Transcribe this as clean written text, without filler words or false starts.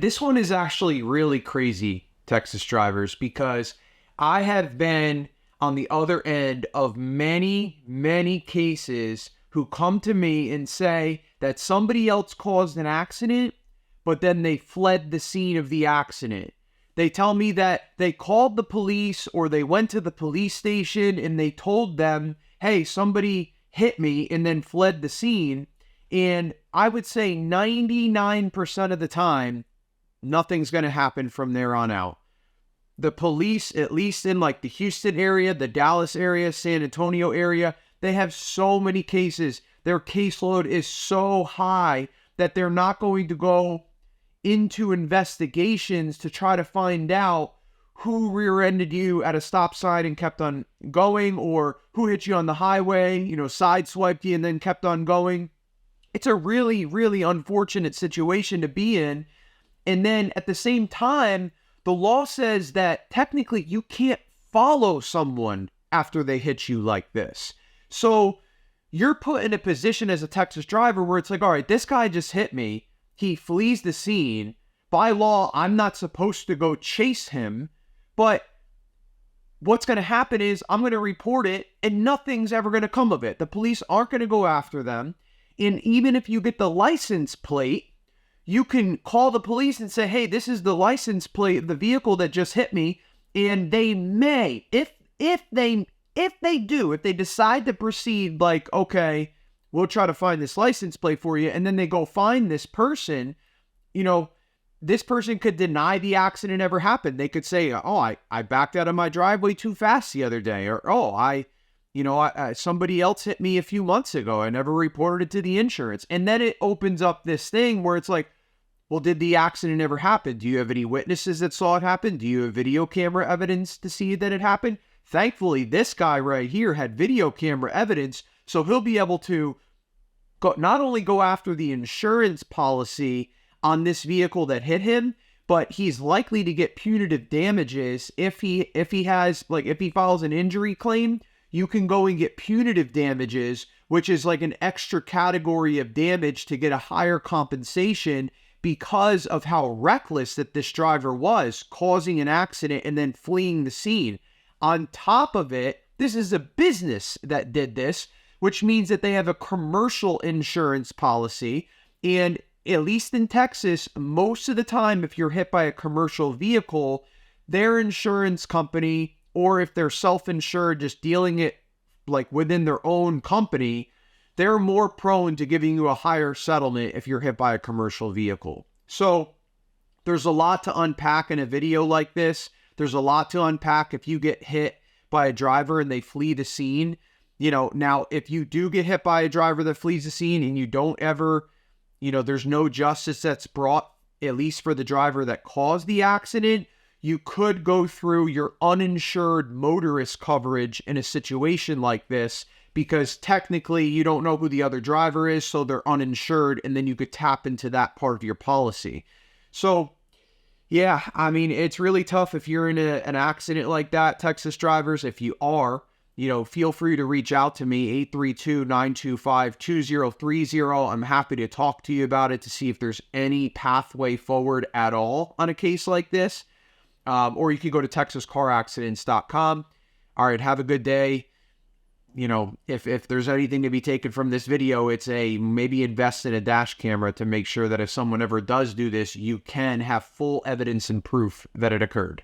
This one is actually really crazy, Texas drivers, because I have been on the other end of many, many cases who come to me and say that somebody else caused an accident, but then they fled the scene of the accident. They tell me that they called the police or they went to the police station and they told them, hey, somebody hit me, and then fled the scene. And I would say 99% of the time, nothing's going to happen from there on out. The police, at least in like the Houston area, the Dallas area, San Antonio area, they have so many cases. Their caseload is so high that they're not going to go into investigations to try to find out who rear-ended you at a stop sign and kept on going, or who hit you on the highway, sideswiped you and then kept on going. It's a really, really unfortunate situation to be in. And then at the same time, the law says that technically you can't follow someone after they hit you like this. So you're put in a position as a Texas driver where it's like, all right, this guy just hit me. He flees the scene. By law, I'm not supposed to go chase him. But what's going to happen is I'm going to report it and nothing's ever going to come of it. The police aren't going to go after them. And even if you get the license plate, you can call the police and say, hey, this is the license plate of the vehicle that just hit me. And they may, if they decide to proceed like, okay, we'll try to find this license plate for you. And then they go find this person, this person could deny the accident ever happened. They could say, oh, I backed out of my driveway too fast the other day. Or, oh, somebody else hit me a few months ago. I never reported it to the insurance. And then it opens up this thing where it's like, well, did the accident ever happen? Do you have any witnesses that saw it happen? Do you have video camera evidence to see that it happened? Thankfully, this guy right here had video camera evidence, so he'll be able to not only go after the insurance policy on this vehicle that hit him, but he's likely to get punitive damages if he files an injury claim. You can go and get punitive damages, which is like an extra category of damage to get a higher compensation because of how reckless that this driver was, causing an accident and then fleeing the scene. On top of it, this is a business that did this, which means that they have a commercial insurance policy. And at least in Texas, most of the time, if you're hit by a commercial vehicle, their insurance company, or if they're self-insured, just dealing it like within their own company, they're more prone to giving you a higher settlement if you're hit by a commercial vehicle. So there's a lot to unpack in a video like this. There's a lot to unpack if you get hit by a driver and they flee the scene. Now, if you do get hit by a driver that flees the scene and you don't ever, there's no justice that's brought, at least for the driver that caused the accident, you could go through your uninsured motorist coverage in a situation like this, because technically you don't know who the other driver is, so they're uninsured, and then you could tap into that part of your policy. So, yeah, I mean, it's really tough if you're in an accident like that, Texas drivers. If you are, feel free to reach out to me, 832-925-2030. I'm happy to talk to you about it to see if there's any pathway forward at all on a case like this. Or you can go to texascaraccidents.com. All right, have a good day. If there's anything to be taken from this video, it's maybe invest in a dash camera to make sure that if someone ever does do this, you can have full evidence and proof that it occurred.